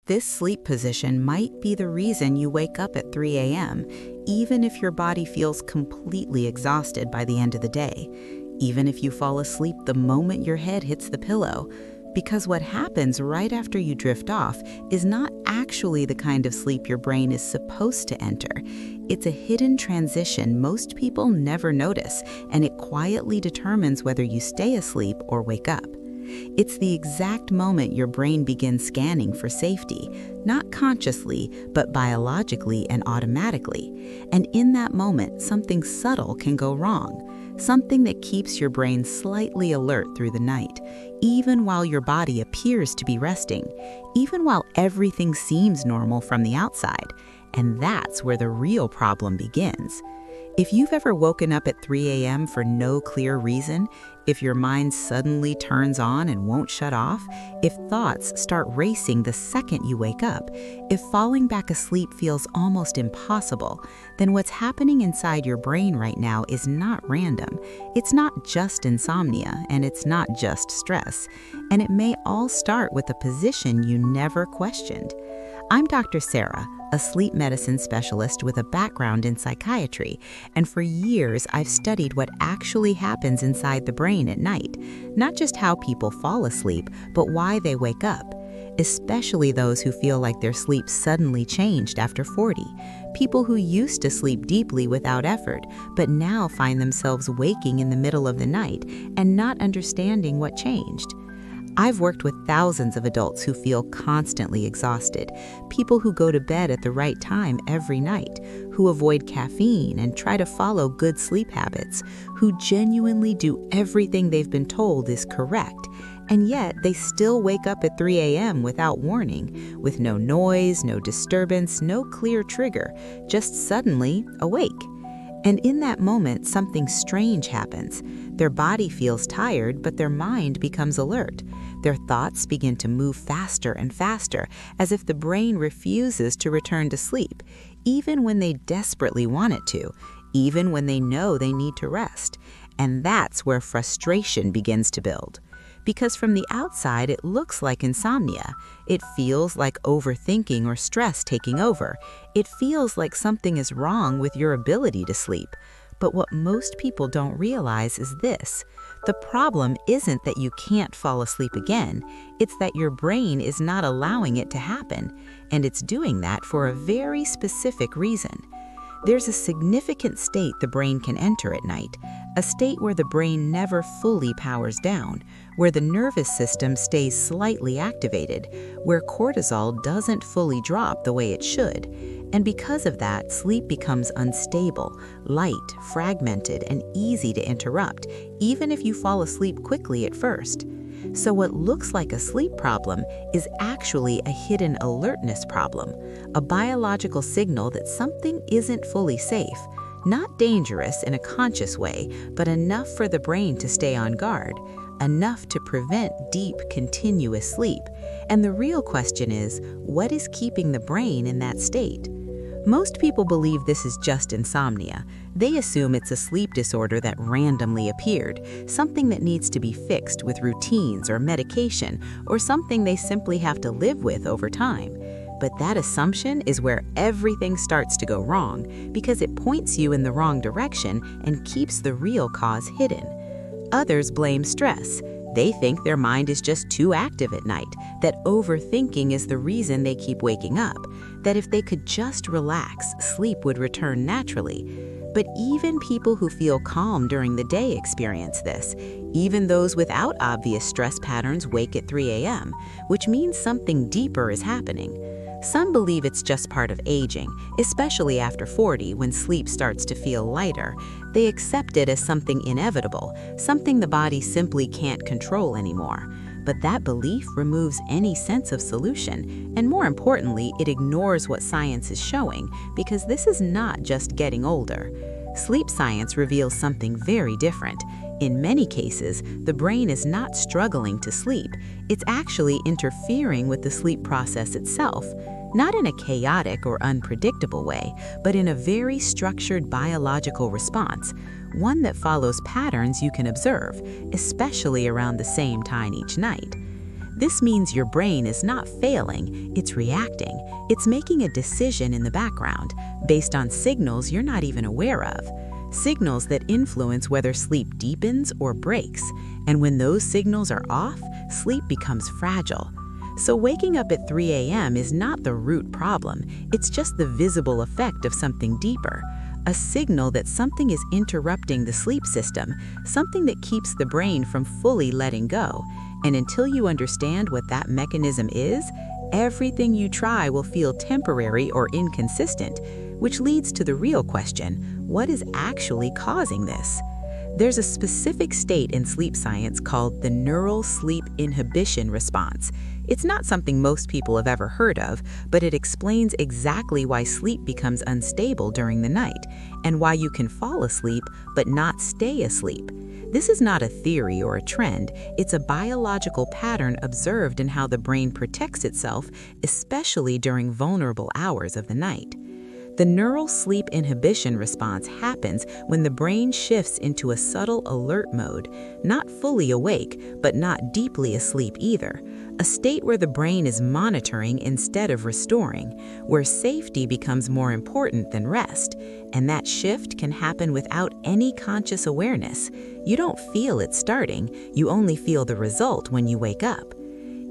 This sleep position might be the reason you wake up at 3 a.m., even if your body feels completely exhausted by the end of the day, even if you fall asleep the moment your head hits the pillow. Because what happens right after you drift off is not actually the kind of sleep your brain is supposed to enter. It's a hidden transition most people never notice, and it quietly determines whether you stay asleep or wake up. It's the exact moment your brain begins scanning for safety, not consciously, but biologically and automatically. And in that moment, something subtle can go wrong, something that keeps your brain slightly alert through the night, even while your body appears to be resting, even while everything seems normal from the outside. And that's where the real problem begins. If you've ever woken up at 3 a.m. for no clear reason, if your mind suddenly turns on and won't shut off, if thoughts start racing the second you wake up, if falling back asleep feels almost impossible, then what's happening inside your brain right now is not random. It's not just insomnia, and it's not just stress. And it may all start with a position you never questioned. I'm Dr. Sarah, a sleep medicine specialist with a background in psychiatry, and for years I've studied what actually happens inside the brain at night, not just how people fall asleep, but why they wake up, especially those who feel like their sleep suddenly changed after 40, people who used to sleep deeply without effort, but now find themselves waking in the middle of the night and not understanding what changed. I've worked with thousands of adults who feel constantly exhausted, people who go to bed at the right time every night, who avoid caffeine and try to follow good sleep habits, who genuinely do everything they've been told is correct, and yet they still wake up at 3 a.m. without warning, with no noise, no disturbance, no clear trigger, just suddenly awake. And in that moment, something strange happens. Their body feels tired, but their mind becomes alert. Their thoughts begin to move faster and faster, as if the brain refuses to return to sleep, even when they desperately want it to, even when they know they need to rest. And that's where frustration begins to build. Because from the outside, it looks like insomnia. It feels like overthinking or stress taking over. It feels like something is wrong with your ability to sleep. But what most people don't realize is this. The problem isn't that you can't fall asleep again. It's that your brain is not allowing it to happen. And it's doing that for a very specific reason. There's a significant state the brain can enter at night, a state where the brain never fully powers down, where the nervous system stays slightly activated, where cortisol doesn't fully drop the way it should. And because of that, sleep becomes unstable, light, fragmented, and easy to interrupt, even if you fall asleep quickly at first. So what looks like a sleep problem is actually a hidden alertness problem, a biological signal that something isn't fully safe, not dangerous in a conscious way, but enough for the brain to stay on guard, enough to prevent deep, continuous sleep. And the real question is, what is keeping the brain in that state? Most people believe this is just insomnia. They assume it's a sleep disorder that randomly appeared, something that needs to be fixed with routines or medication, or something they simply have to live with over time. But that assumption is where everything starts to go wrong, because it points you in the wrong direction and keeps the real cause hidden. Others blame stress. They think their mind is just too active at night, that overthinking is the reason they keep waking up, that if they could just relax, sleep would return naturally. But even people who feel calm during the day experience this. Even those without obvious stress patterns wake at 3 a.m., which means something deeper is happening. Some believe it's just part of aging, especially after 40 when sleep starts to feel lighter. They accept it as something inevitable, something the body simply can't control anymore. But that belief removes any sense of solution, and more importantly, it ignores what science is showing, because this is not just getting older. Sleep science reveals something very different. In many cases, the brain is not struggling to sleep. It's actually interfering with the sleep process itself, not in a chaotic or unpredictable way, but in a very structured biological response, one that follows patterns you can observe, especially around the same time each night. This means your brain is not failing, it's reacting. It's making a decision in the background, based on signals you're not even aware of. Signals that influence whether sleep deepens or breaks. And when those signals are off, sleep becomes fragile. So waking up at 3 a.m. is not the root problem, it's just the visible effect of something deeper. A signal that something is interrupting the sleep system, something that keeps the brain from fully letting go. And until you understand what that mechanism is, everything you try will feel temporary or inconsistent, which leads to the real question: what is actually causing this? There's a specific state in sleep science called the neural sleep inhibition response. It's not something most people have ever heard of, but it explains exactly why sleep becomes unstable during the night, and why you can fall asleep but not stay asleep. This is not a theory or a trend, it's a biological pattern observed in how the brain protects itself, especially during vulnerable hours of the night. The neural sleep inhibition response happens when the brain shifts into a subtle alert mode, not fully awake, but not deeply asleep either, a state where the brain is monitoring instead of restoring, where safety becomes more important than rest, and that shift can happen without any conscious awareness. You don't feel it starting, you only feel the result when you wake up.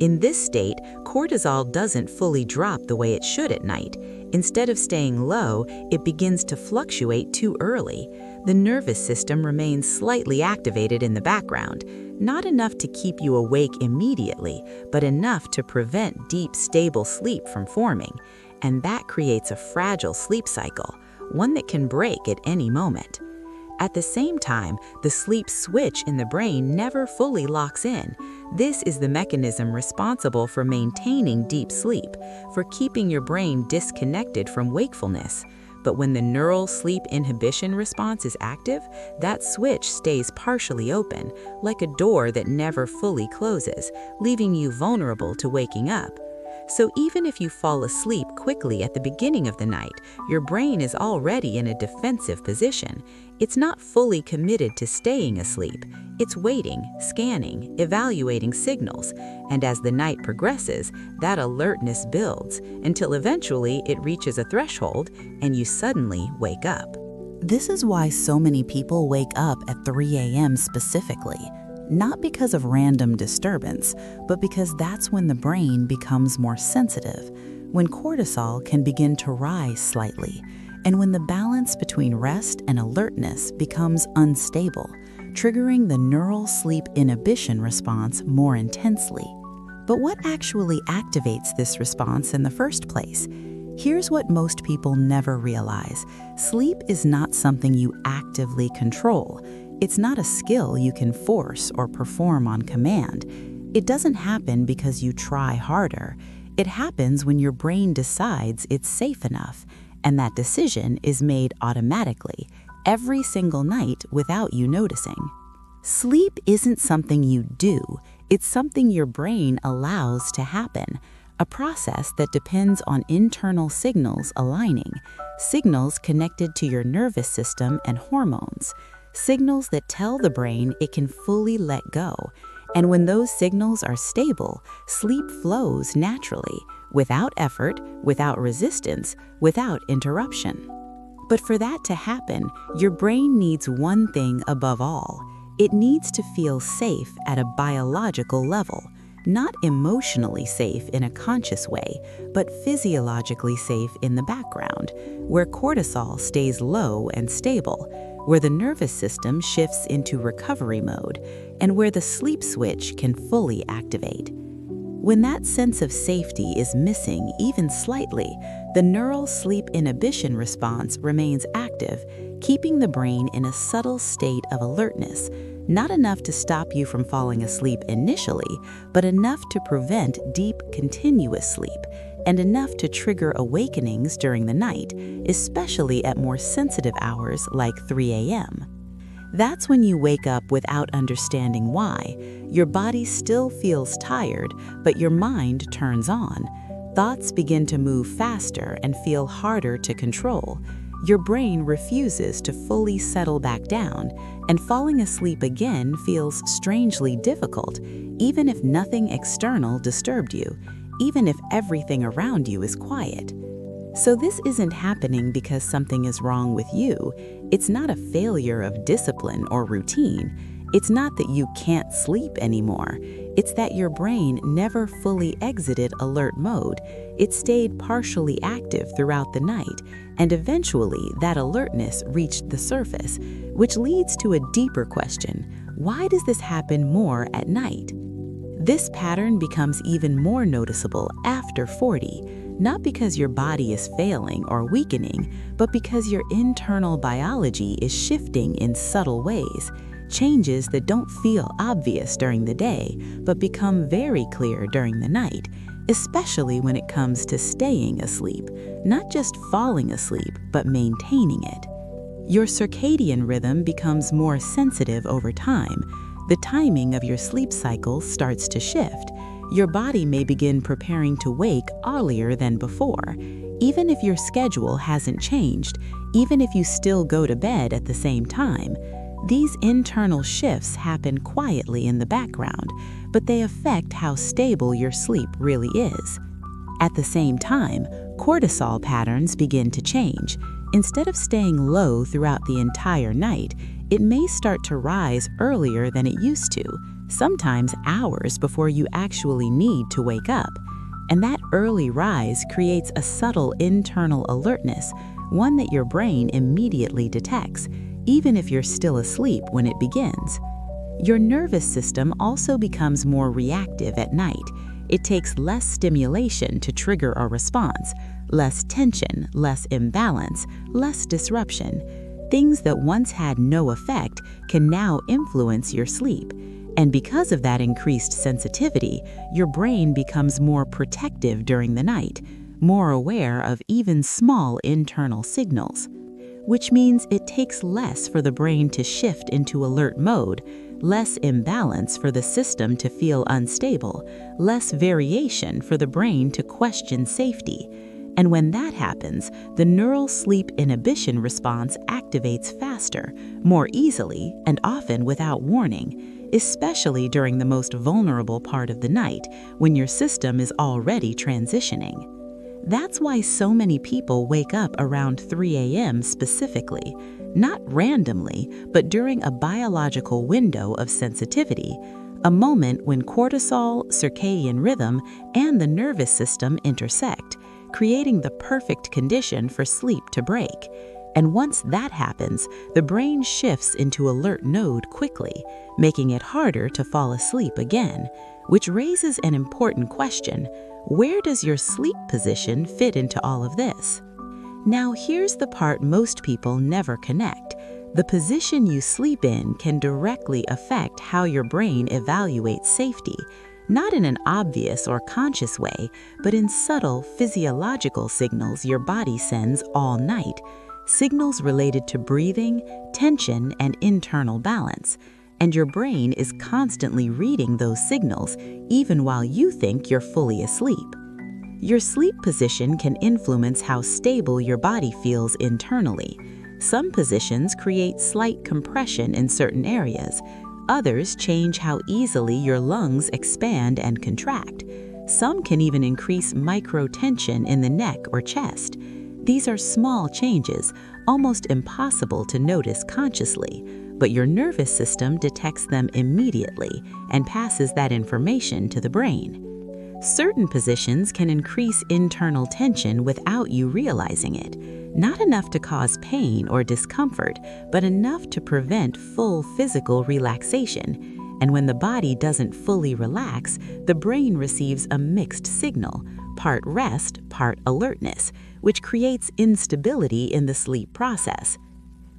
In this state, cortisol doesn't fully drop the way it should at night. Instead of staying low, it begins to fluctuate too early. The nervous system remains slightly activated in the background, not enough to keep you awake immediately, but enough to prevent deep, stable sleep from forming. And that creates a fragile sleep cycle, one that can break at any moment. At the same time, the sleep switch in the brain never fully locks in. This is the mechanism responsible for maintaining deep sleep, for keeping your brain disconnected from wakefulness. But when the neural sleep inhibition response is active, that switch stays partially open, like a door that never fully closes, leaving you vulnerable to waking up. So even if you fall asleep quickly at the beginning of the night, your brain is already in a defensive position. It's not fully committed to staying asleep. It's waiting, scanning, evaluating signals. And as the night progresses, that alertness builds until eventually it reaches a threshold and you suddenly wake up. This is why so many people wake up at 3 a.m. specifically. Not because of random disturbance, but because that's when the brain becomes more sensitive, when cortisol can begin to rise slightly, and when the balance between rest and alertness becomes unstable, triggering the neural sleep inhibition response more intensely. But what actually activates this response in the first place? Here's what most people never realize. Sleep is not something you actively control. It's not a skill you can force or perform on command. It doesn't happen because you try harder. It happens when your brain decides it's safe enough, and that decision is made automatically, every single night without you noticing. Sleep isn't something you do, it's something your brain allows to happen, a process that depends on internal signals aligning, signals connected to your nervous system and hormones. Signals that tell the brain it can fully let go. And when those signals are stable, sleep flows naturally, without effort, without resistance, without interruption. But for that to happen, your brain needs one thing above all. It needs to feel safe at a biological level, not emotionally safe in a conscious way, but physiologically safe in the background, where cortisol stays low and stable, where the nervous system shifts into recovery mode, and where the sleep switch can fully activate. When that sense of safety is missing even slightly, the neural sleep inhibition response remains active, keeping the brain in a subtle state of alertness, not enough to stop you from falling asleep initially, but enough to prevent deep, continuous sleep, and enough to trigger awakenings during the night, especially at more sensitive hours like 3 a.m. That's when you wake up without understanding why. Your body still feels tired, but your mind turns on. Thoughts begin to move faster and feel harder to control. Your brain refuses to fully settle back down, and falling asleep again feels strangely difficult, even if nothing external disturbed you, even if everything around you is quiet. So this isn't happening because something is wrong with you. It's not a failure of discipline or routine. It's not that you can't sleep anymore. It's that your brain never fully exited alert mode. It stayed partially active throughout the night, and eventually that alertness reached the surface, which leads to a deeper question: why does this happen more at night? This pattern becomes even more noticeable after 40, not because your body is failing or weakening, but because your internal biology is shifting in subtle ways. Changes that don't feel obvious during the day, but become very clear during the night, especially when it comes to staying asleep, not just falling asleep, but maintaining it. Your circadian rhythm becomes more sensitive over time. The timing of your sleep cycle starts to shift. Your body may begin preparing to wake earlier than before, even if your schedule hasn't changed, even if you still go to bed at the same time. These internal shifts happen quietly in the background, but they affect how stable your sleep really is. At the same time, cortisol patterns begin to change. Instead of staying low throughout the entire night, it may start to rise earlier than it used to, sometimes hours before you actually need to wake up. And that early rise creates a subtle internal alertness, one that your brain immediately detects, even if you're still asleep when it begins. Your nervous system also becomes more reactive at night. It takes less stimulation to trigger a response, less tension, less imbalance, less disruption. Things that once had no effect can now influence your sleep. And because of that increased sensitivity, your brain becomes more protective during the night, more aware of even small internal signals. Which means it takes less for the brain to shift into alert mode, less imbalance for the system to feel unstable, less variation for the brain to question safety. And when that happens, the neural sleep inhibition response activates faster, more easily, and often without warning, especially during the most vulnerable part of the night, when your system is already transitioning. That's why so many people wake up around 3 a.m. specifically, not randomly, but during a biological window of sensitivity, a moment when cortisol, circadian rhythm, and the nervous system intersect, creating the perfect condition for sleep to break. And once that happens, the brain shifts into alert mode quickly, making it harder to fall asleep again, which raises an important question: where does your sleep position fit into all of this? Now, here's the part most people never connect. The position you sleep in can directly affect how your brain evaluates safety, not in an obvious or conscious way, but in subtle physiological signals your body sends all night, signals related to breathing, tension, and internal balance. And your brain is constantly reading those signals, even while you think you're fully asleep. Your sleep position can influence how stable your body feels internally. Some positions create slight compression in certain areas. Others change how easily your lungs expand and contract. Some can even increase microtension in the neck or chest. These are small changes, almost impossible to notice consciously, but your nervous system detects them immediately and passes that information to the brain. Certain positions can increase internal tension without you realizing it, not enough to cause pain or discomfort, but enough to prevent full physical relaxation. And when the body doesn't fully relax, the brain receives a mixed signal, part rest, part alertness, which creates instability in the sleep process.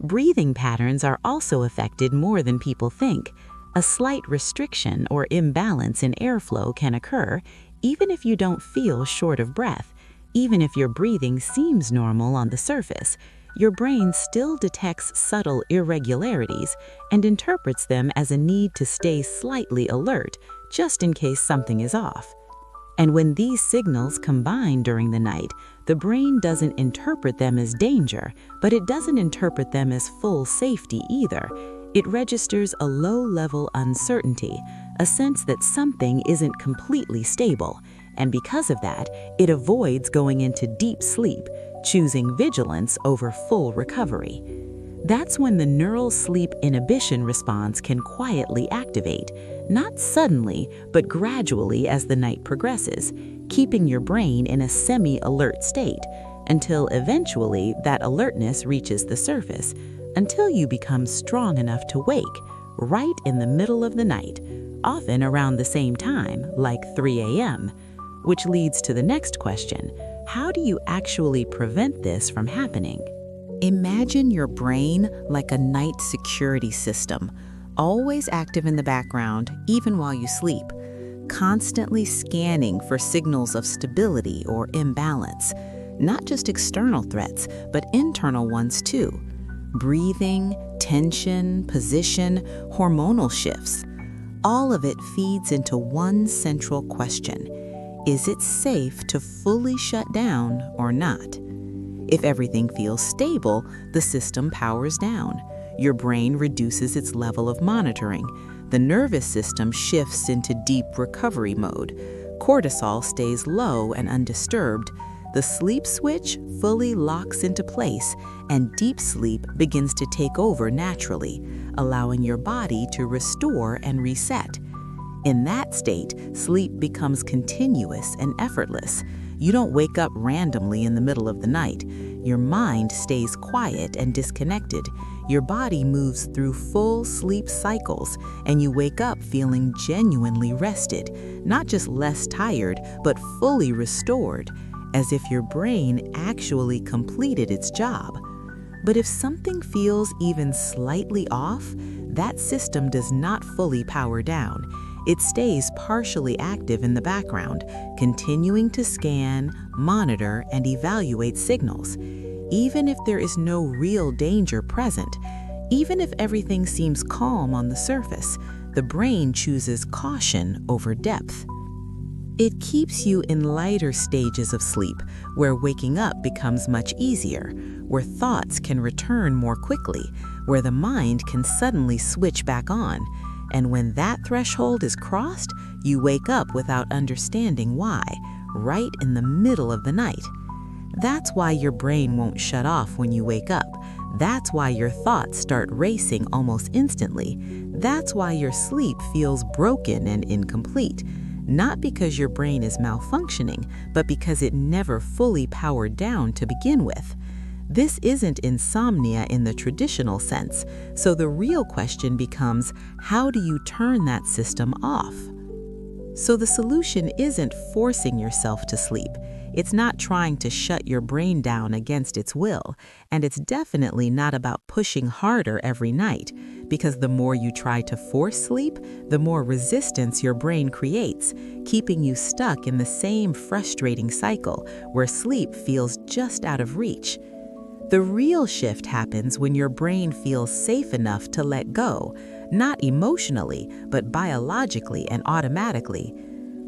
Breathing patterns are also affected more than people think. A slight restriction or imbalance in airflow can occur, even if you don't feel short of breath. Even if your breathing seems normal on the surface, your brain still detects subtle irregularities and interprets them as a need to stay slightly alert, just in case something is off. And when these signals combine during the night, the brain doesn't interpret them as danger, but it doesn't interpret them as full safety either. It registers a low-level uncertainty, a sense that something isn't completely stable, and because of that, it avoids going into deep sleep, choosing vigilance over full recovery. That's when the neural sleep inhibition response can quietly activate, not suddenly, but gradually as the night progresses, keeping your brain in a semi-alert state until eventually that alertness reaches the surface, until you become strong enough to wake right in the middle of the night, often around the same time, like 3 a.m., which leads to the next question: how do you actually prevent this from happening? Imagine your brain like a night security system, always active in the background, even while you sleep, constantly scanning for signals of stability or imbalance, not just external threats, but internal ones too. Breathing, tension, position, hormonal shifts. All of it feeds into one central question: is it safe to fully shut down or not? If everything feels stable, the system powers down. Your brain reduces its level of monitoring. The nervous system shifts into deep recovery mode. Cortisol stays low and undisturbed. The sleep switch fully locks into place, and deep sleep begins to take over naturally, allowing your body to restore and reset. In that state, sleep becomes continuous and effortless. You don't wake up randomly in the middle of the night. Your mind stays quiet and disconnected. Your body moves through full sleep cycles, and you wake up feeling genuinely rested, not just less tired, but fully restored, as if your brain actually completed its job. But if something feels even slightly off, that system does not fully power down. It stays partially active in the background, continuing to scan, monitor, and evaluate signals. Even if there is no real danger present, even if everything seems calm on the surface, the brain chooses caution over depth. It keeps you in lighter stages of sleep, where waking up becomes much easier, where thoughts can return more quickly, where the mind can suddenly switch back on. And when that threshold is crossed, you wake up without understanding why, right in the middle of the night. That's why your brain won't shut off when you wake up. That's why your thoughts start racing almost instantly. That's why your sleep feels broken and incomplete. Not because your brain is malfunctioning, but because it never fully powered down to begin with. This isn't insomnia in the traditional sense, so the real question becomes, how do you turn that system off? So the solution isn't forcing yourself to sleep. It's not trying to shut your brain down against its will, and it's definitely not about pushing harder every night, because the more you try to force sleep, the more resistance your brain creates, keeping you stuck in the same frustrating cycle where sleep feels just out of reach. The real shift happens when your brain feels safe enough to let go, not emotionally, but biologically and automatically.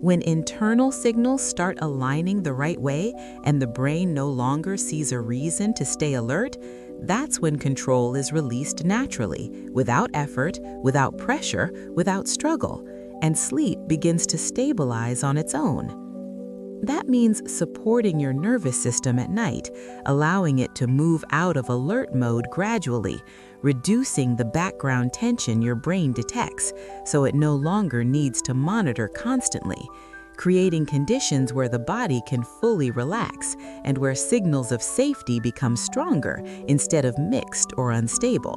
When internal signals start aligning the right way and the brain no longer sees a reason to stay alert, that's when control is released naturally, without effort, without pressure, without struggle, and sleep begins to stabilize on its own. That means supporting your nervous system at night, allowing it to move out of alert mode gradually, reducing the background tension your brain detects so it no longer needs to monitor constantly, creating conditions where the body can fully relax and where signals of safety become stronger instead of mixed or unstable.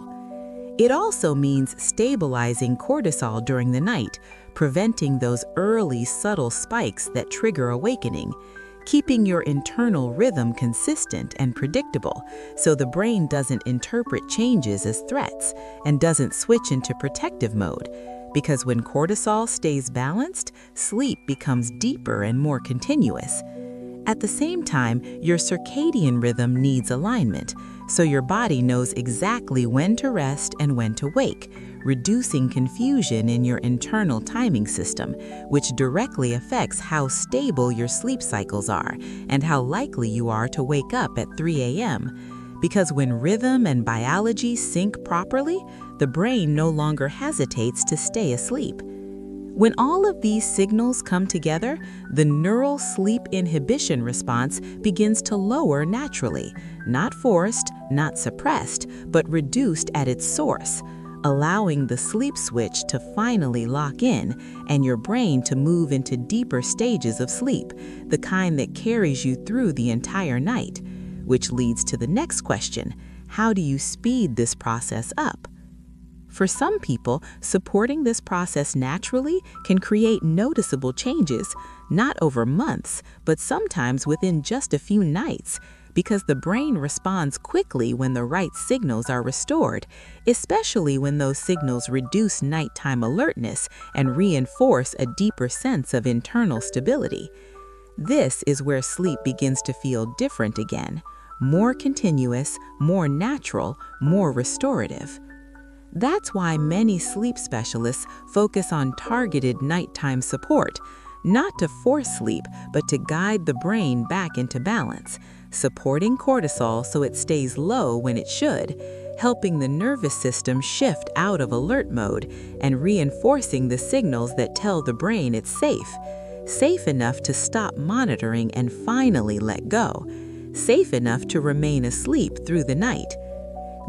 It also means stabilizing cortisol during the night, preventing those early subtle spikes that trigger awakening, keeping your internal rhythm consistent and predictable so the brain doesn't interpret changes as threats and doesn't switch into protective mode. Because when cortisol stays balanced, sleep becomes deeper and more continuous. At the same time, your circadian rhythm needs alignment, so your body knows exactly when to rest and when to wake, reducing confusion in your internal timing system, which directly affects how stable your sleep cycles are and how likely you are to wake up at 3 a.m. Because when rhythm and biology sync properly, the brain no longer hesitates to stay asleep. When all of these signals come together, the neural sleep inhibition response begins to lower naturally, not forced, not suppressed, but reduced at its source, allowing the sleep switch to finally lock in and your brain to move into deeper stages of sleep, the kind that carries you through the entire night. Which leads to the next question: how do you speed this process up? For some people, supporting this process naturally can create noticeable changes, not over months, but sometimes within just a few nights, because the brain responds quickly when the right signals are restored, especially when those signals reduce nighttime alertness and reinforce a deeper sense of internal stability. This is where sleep begins to feel different again, more continuous, more natural, more restorative. That's why many sleep specialists focus on targeted nighttime support, not to force sleep, but to guide the brain back into balance, supporting cortisol so it stays low when it should, helping the nervous system shift out of alert mode, and reinforcing the signals that tell the brain it's safe enough to stop monitoring and finally let go, safe enough to remain asleep through the night.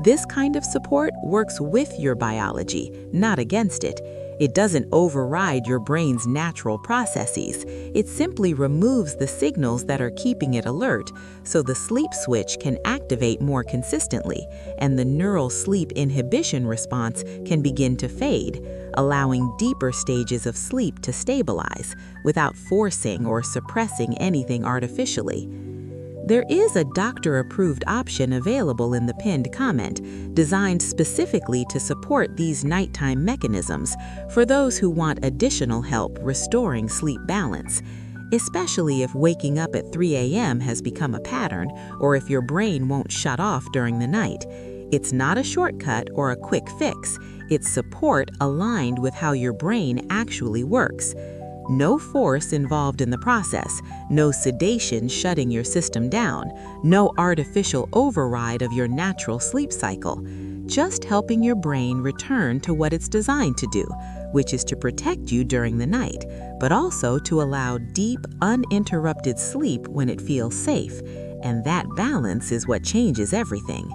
This kind of support works with your biology, not against it. It doesn't override your brain's natural processes. It simply removes the signals that are keeping it alert, so the sleep switch can activate more consistently, and the neural sleep inhibition response can begin to fade, allowing deeper stages of sleep to stabilize, without forcing or suppressing anything artificially. There is a doctor-approved option available in the pinned comment, designed specifically to support these nighttime mechanisms for those who want additional help restoring sleep balance, especially if waking up at 3 a.m. has become a pattern or if your brain won't shut off during the night. It's not a shortcut or a quick fix. It's support aligned with how your brain actually works. No force involved in the process, no sedation shutting your system down, no artificial override of your natural sleep cycle, just helping your brain return to what it's designed to do, which is to protect you during the night, but also to allow deep, uninterrupted sleep when it feels safe, and that balance is what changes everything.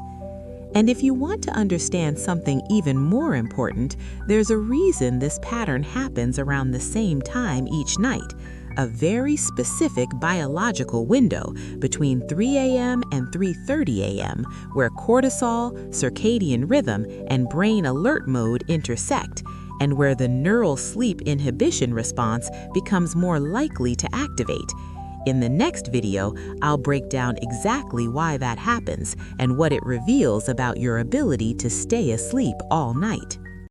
And if you want to understand something even more important, there's a reason this pattern happens around the same time each night, a very specific biological window between 3 a.m. and 3:30 a.m., where cortisol, circadian rhythm, and brain alert mode intersect, and where the neural sleep inhibition response becomes more likely to activate. In the next video, I'll break down exactly why that happens and what it reveals about your ability to stay asleep all night.